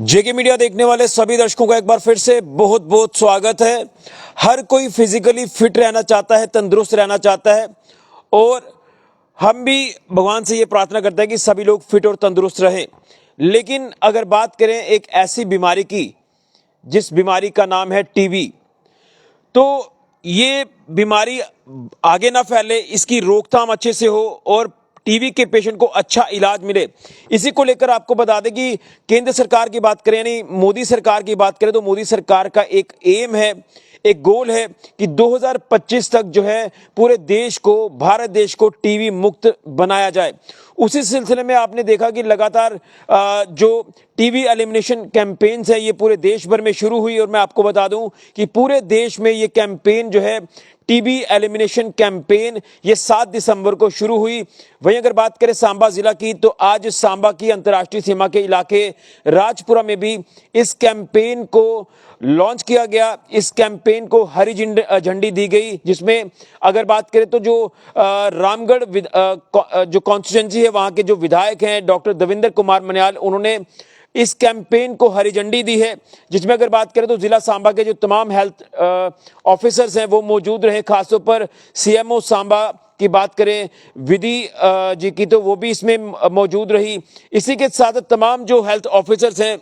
जेके media देखने वाले सभी दर्शकों का एक बार फिर से बहुत बहुत स्वागत है। हर कोई फिजिकली फिट रहना चाहता है, तंदुरुस्त रहना चाहता है और हम भी भगवान से ये प्रार्थना करते हैं कि सभी लोग फिट और तंदुरुस्त रहें। लेकिन अगर बात करें एक ऐसी बीमारी की जिस बीमारी का नाम है टीबी, तो ये बीमारी आगे ना फैले, इसकी रोकथाम अच्छे से हो और टीबी के पेशेंट को अच्छा इलाज मिले, इसी को लेकर आपको बता दें कि केंद्र सरकार की बात करें यानी मोदी सरकार की बात करें तो मोदी सरकार का एक एम है, एक गोल है कि 2025 तक जो है पूरे देश को, भारत देश को टीबी मुक्त बनाया जाए। उसी सिलसिले में आपने देखा कि लगातार जो टीबी एलिमिनेशन कैंपेन्स है ये पूरे देश भर में शुरू हुई और मैं आपको बता दूं कि पूरे देश में ये कैंपेन जो है टीबी एलिमिनेशन कैंपेन ये 7 दिसंबर को शुरू हुई। वहीं अगर बात करें सांबा जिला की तो आज सांबा की अंतर्राष्ट्रीय सीमा के इलाके राजपुरा में भी इस कैंपेन को लॉन्च किया गया। इस कैंपेन को हरी झंडी दी गई, जिसमें अगर बात करें तो जो रामगढ़ जो कॉन्स्टिट्यूएंसी है वहां के जो विधायक हैं डॉक्टर देवेंद्र कुमार मन्याल, उन्होंने इस कैंपेन को हरी झंडी दी है। जिसमें अगर बात करें तो जिला सांबा के जो तमाम हेल्थ ऑफिसर्स हैं वो मौजूद रहे। खासतौर पर सीएमओ सांबा की बात करें विधि जी की तो वो भी इसमें मौजूद रही। इसी के साथ तमाम जो हेल्थ ऑफिसर्स हैं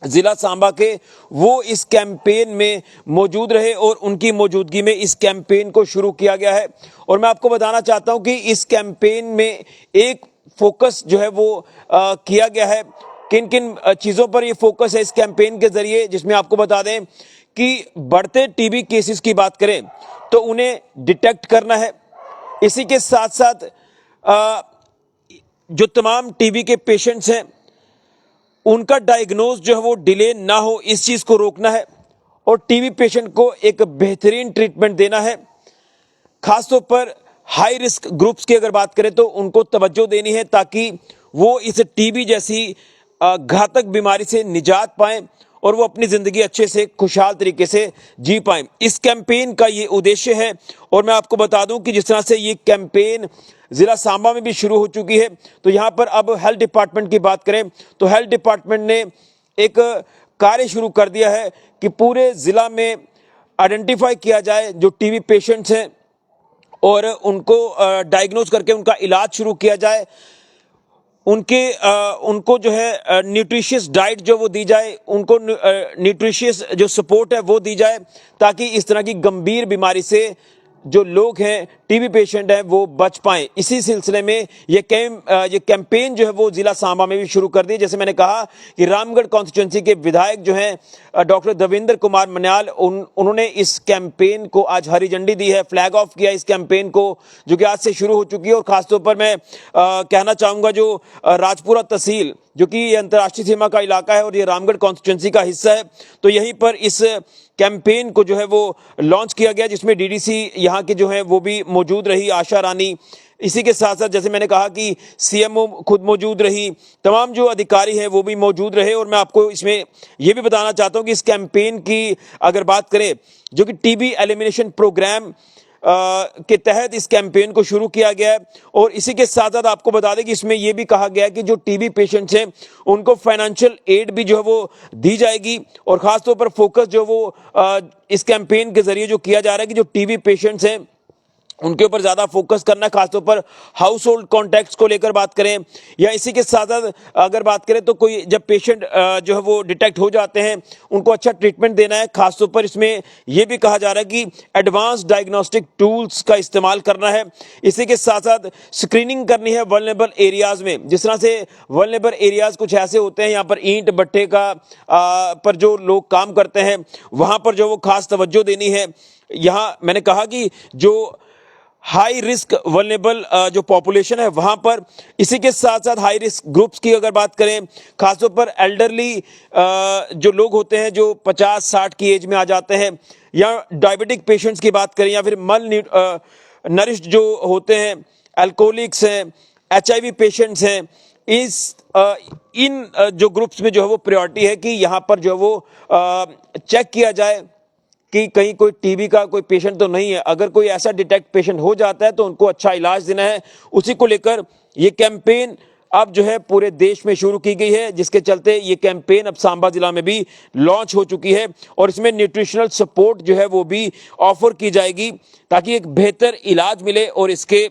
जिला सांबा के वो इस कैंपेन में मौजूद रहे और उनकी मौजूदगी में इस कैंपेन को शुरू किया गया है। और मैं आपको बताना चाहता हूं कि इस कैंपेन में एक फोकस जो है वो किया गया है। किन किन चीजों पर ये फोकस है इस कैंपेन के जरिए, जिसमें आपको बता दें कि बढ़ते टीबी केसेस की बात करें तो उन्हें डिटेक्ट करना है। इसी के साथ साथ जो तमाम टीबी के पेशेंट्स हैं उनका डायग्नोज जो है वो डिले ना हो, इस चीज को रोकना है और टीबी पेशेंट को एक बेहतरीन ट्रीटमेंट देना है। खासतौर पर हाई रिस्क ग्रुप्स की अगर बात करें तो उनको तवज्जो देनी है ताकि वो इस टीबी जैसी घातक बीमारी से निजात पाएं और वो अपनी जिंदगी अच्छे से खुशहाल तरीके से जी पाएं। इस कैंपेन का ये उद्देश्य है। और मैं आपको बता दूं कि जिस तरह से ये कैंपेन जिला सांबा में भी शुरू हो चुकी है, तो यहां पर अब हेल्थ डिपार्टमेंट की बात करें तो हेल्थ डिपार्टमेंट ने एक कार्य शुरू कर दिया है कि पूरे जिला में आइडेंटिफाई किया जाए जो टीबी पेशेंट्स हैं और उनको डायग्नोज करके उनका इलाज शुरू किया जाए। उनको जो है न्यूट्रिशियस डाइट जो वो दी जाए, उनको न्यूट्रिशियस जो सपोर्ट है वो दी जाए ताकि इस तरह की गंभीर बीमारी से जो लोग हैं टीबी पेशेंट हैं वो बच पाएं। इसी सिलसिले में ये कैंपेन जो है वो जिला सांबा में भी शुरू कर दी। जैसे मैंने कहा कि रामगढ़ कॉन्स्टिट्यूएंसी के विधायक जो हैं डॉक्टर देवेंद्र कुमार मन्याल, उन्होंने इस कैंपेन को आज हरी झंडी दी है, फ्लैग ऑफ किया इस कैंपेन को, जो कि आज से शुरू हो चुकी है। और खासतौर पर मैं कहना चाहूंगा जो राजपुरा तहसील जो कि ये अंतर्राष्ट्रीय सीमा का इलाका है और ये रामगढ़ कॉन्स्टिट्यूएंसी का हिस्सा है, तो यहीं पर इस कैंपेन को जो है वो लॉन्च किया गया, जिसमें डीडीसी यहाँ के जो है वो भी मौजूद रही, आशा रानी। इसी के साथ साथ जैसे मैंने कहा कि सीएमओ खुद मौजूद रही, तमाम जो अधिकारी हैं वो भी मौजूद रहे। और मैं आपको इसमें ये भी बताना चाहता हूं कि इस कैंपेन की अगर बात करें जो कि टीबी एलिमिनेशन प्रोग्राम के तहत इस कैंपेन को शुरू किया गया है। और इसी के साथ साथ आपको बता दें कि इसमें यह भी कहा गया है कि जो टीबी पेशेंट्स हैं उनको फाइनेंशियल एड भी जो है वो दी जाएगी। और खासतौर पर फोकस जो वो इस कैंपेन के जरिए जो किया जा रहा है कि जो टीबी पेशेंट्स हैं उनके ऊपर ज्यादा फोकस करना, खासतौर पर हाउस होल्ड कॉन्टैक्ट्स को लेकर बात करें या इसी के साथ साथ अगर बात करें तो कोई जब पेशेंट जो है वो डिटेक्ट हो जाते हैं उनको अच्छा ट्रीटमेंट देना है। खासतौर पर इसमें यह भी कहा जा रहा है कि एडवांस डायग्नोस्टिक टूल्स का इस्तेमाल करना है। इसी के साथ साथ स्क्रीनिंग करनी है वल्नरेबल एरियाज में। जिस तरह से वल्नरेबल एरियाज कुछ ऐसे होते हैं यहाँ पर ईंट भट्ठे का पर जो लोग काम करते हैं वहां पर जो वो खास तवज्जो देनी है। यहाँ मैंने कहा कि जो हाई रिस्क वल्नरेबल जो पॉपुलेशन है वहां पर, इसी के साथ साथ हाई रिस्क ग्रुप्स की अगर बात करें, खासतौर पर एल्डरली जो लोग होते हैं जो 50-60 की एज में आ जाते हैं, या डायबिटिक पेशेंट्स की बात करें, या फिर मल नरिश्ड जो होते हैं, अल्कोहलिक्स हैं, एचआईवी पेशेंट्स हैं, इन जो ग्रुप्स में जो है वो प्रायोरिटी है कि यहाँ पर जो है वो चेक किया जाए कि कहीं कोई टीबी का कोई पेशेंट तो नहीं है। अगर कोई ऐसा डिटेक्ट पेशेंट हो जाता है तो उनको अच्छा इलाज देना है। उसी को लेकर ये कैंपेन अब जो है पूरे देश में शुरू की गई है, जिसके चलते ये कैंपेन अब सांबा जिला में भी लॉन्च हो चुकी है और इसमें न्यूट्रिशनल सपोर्ट जो है वो भी ऑफर की जाएगी ताकि एक बेहतर इलाज मिले और इसके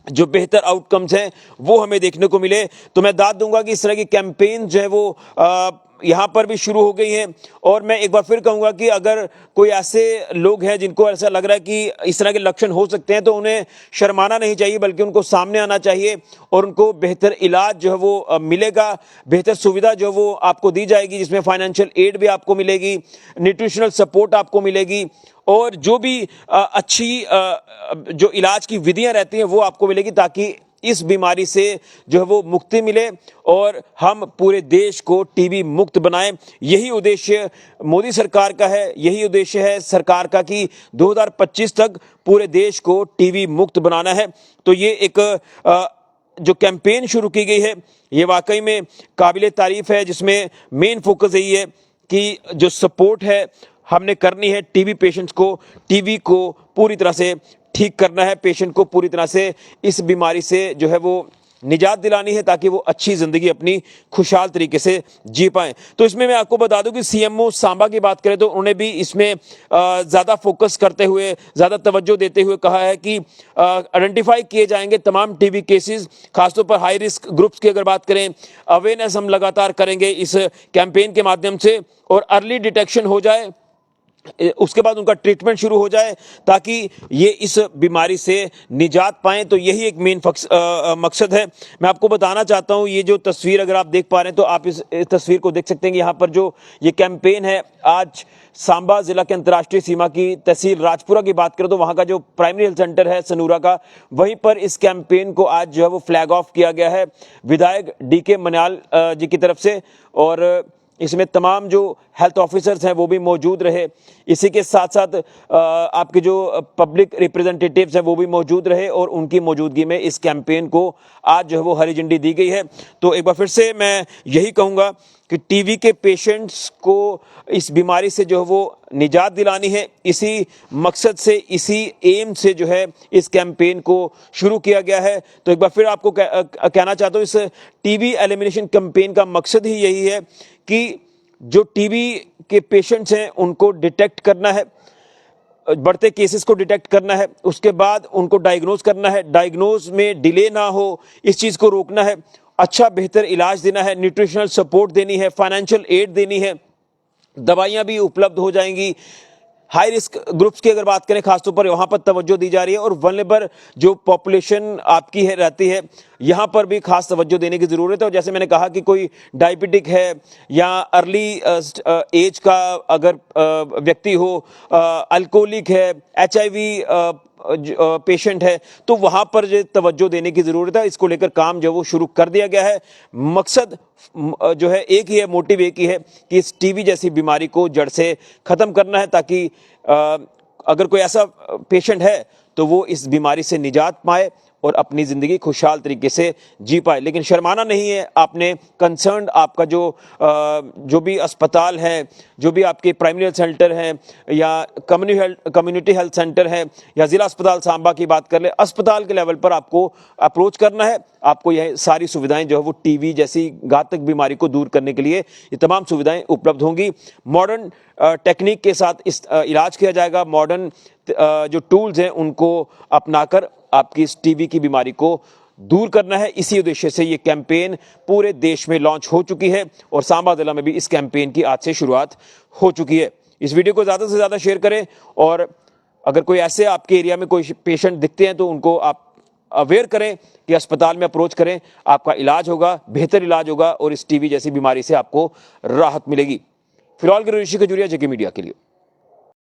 जो बेहतर आउटकम्स हैं वो हमें देखने को मिले। तो मैं दाद दूंगा कि इस तरह की कैंपेन जो है वो यहाँ पर भी शुरू हो गई हैं और मैं एक बार फिर कहूँगा कि अगर कोई ऐसे लोग हैं जिनको ऐसा लग रहा है कि इस तरह के लक्षण हो सकते हैं तो उन्हें शर्माना नहीं चाहिए, बल्कि उनको सामने आना चाहिए और उनको बेहतर इलाज जो है वो मिलेगा, बेहतर सुविधा जो है वो आपको दी जाएगी, जिसमें फाइनेंशियल एड भी आपको मिलेगी, न्यूट्रिशनल सपोर्ट आपको मिलेगी और जो भी अच्छी जो इलाज की विधियां रहती हैं वो आपको मिलेगी, ताकि इस बीमारी से जो है वो मुक्ति मिले और हम पूरे देश को टीबी मुक्त बनाएं। यही उद्देश्य मोदी सरकार का है, यही उद्देश्य है सरकार का कि 2025 तक पूरे देश को टीबी मुक्त बनाना है। तो ये एक जो कैंपेन शुरू की गई है ये वाकई में काबिले तारीफ है, जिसमें मेन फोकस यही है कि जो सपोर्ट है हमने करनी है टीबी पेशेंट्स को, टीबी को पूरी तरह से ठीक करना है, पेशेंट को पूरी तरह से इस बीमारी से जो है वो निजात दिलानी है ताकि वो अच्छी जिंदगी अपनी खुशहाल तरीके से जी पाएं। तो इसमें मैं आपको बता दूं कि सीएमओ सांबा की बात करें तो उन्होंने भी इसमें ज़्यादा फोकस करते हुए, ज़्यादा तवज्जो देते हुए कहा है कि आइडेंटिफाई किए जाएंगे तमाम टीबी केसेस, खासतौर पर हाई रिस्क ग्रुप्स की अगर बात करें, अवेयरनेस हम लगातार करेंगे इस कैंपेन के माध्यम से और अर्ली डिटेक्शन हो जाए, उसके बाद उनका ट्रीटमेंट शुरू हो जाए ताकि ये इस बीमारी से निजात पाएं। तो यही एक मेन मकसद है। मैं आपको बताना चाहता हूं, ये जो तस्वीर अगर आप देख पा रहे हैं तो आप इस तस्वीर को देख सकते हैं कि यहाँ पर जो ये कैंपेन है, आज सांबा जिला के अंतर्राष्ट्रीय सीमा की तहसील राजपुरा की बात करें तो वहां का जो प्राइमरी हेल्थ सेंटर है सनूरा का, वहीं पर इस कैंपेन को आज जो है वो फ्लैग ऑफ किया गया है विधायक डीके मन्याल जी की तरफ से और इसमें तमाम जो हेल्थ ऑफिसर्स हैं वो भी मौजूद रहे। इसी के साथ साथ आपके जो पब्लिक रिप्रेजेंटेटिव्स हैं वो भी मौजूद रहे और उनकी मौजूदगी में इस कैंपेन को आज जो है वो हरी झंडी दी गई है। तो एक बार फिर से मैं यही कहूँगा कि टीबी के पेशेंट्स को इस बीमारी से जो है वो निजात दिलानी है। इसी मकसद से, इसी एम से जो है इस कैंपेन को शुरू किया गया है। तो एक बार फिर आपको कहना चाहता हूँ, इस टीबी एलिमिनेशन कैंपेन का मकसद ही यही है कि जो टीबी के पेशेंट्स हैं उनको डिटेक्ट करना है, बढ़ते केसेस को डिटेक्ट करना है, उसके बाद उनको डायग्नोज करना है, डायग्नोज में डिले ना हो इस चीज़ को रोकना है, अच्छा बेहतर इलाज देना है, न्यूट्रिशनल सपोर्ट देनी है, फाइनेंशियल एड देनी है, दवाइयाँ भी उपलब्ध हो जाएंगी। हाई रिस्क ग्रुप्स की अगर बात करें खासतौर पर वहाँ पर तवज्जो दी जा रही है और वल्नरेबल जो पॉपुलेशन आपकी है रहती है यहाँ पर भी खास तवज्जो देने की ज़रूरत है। और जैसे मैंने कहा कि कोई डायबिटिक है या अर्ली एज का अगर व्यक्ति हो, अल्कोहलिक है, HIV पेशेंट है, तो वहाँ पर जो तवज्जो देने की ज़रूरत है। इसको लेकर काम जो वो शुरू कर दिया गया है। मकसद जो है एक ही है, मोटिव एक ही है कि इस टीबी जैसी बीमारी को जड़ से ख़त्म करना है ताकि अगर कोई ऐसा पेशेंट है तो वो इस बीमारी से निजात पाए और अपनी ज़िंदगी खुशहाल तरीके से जी पाए। लेकिन शर्माना नहीं है, आपने कंसर्न आपका जो भी अस्पताल है, जो भी आपके प्राइमरी हेल्थ सेंटर हैं या कम्युनिटी हेल्थ सेंटर है या ज़िला अस्पताल सांबा की बात कर ले, अस्पताल के लेवल पर आपको अप्रोच करना है। आपको यह सारी सुविधाएं जो है वो टीबी जैसी घातक बीमारी को दूर करने के लिए ये तमाम सुविधाएं उपलब्ध होंगी। मॉडर्न टेक्निक के साथ इस इलाज किया जाएगा। मॉडर्न जो टूल्स हैं उनको अपनाकर आपकी इस टीबी की बीमारी को दूर करना है। इसी उद्देश्य से ये कैंपेन पूरे देश में लॉन्च हो चुकी है और सांबा जिला में भी इस कैंपेन की आज से शुरुआत हो चुकी है। इस वीडियो को ज़्यादा से ज़्यादा शेयर करें और अगर कोई ऐसे आपके एरिया में कोई पेशेंट दिखते हैं तो उनको आप अवेयर करें कि अस्पताल में अप्रोच करें, आपका इलाज होगा, बेहतर इलाज होगा और इस टीबी जैसी बीमारी से आपको राहत मिलेगी। फिलहाल की ऋषि खजूरिया, जेके मीडिया के लिए।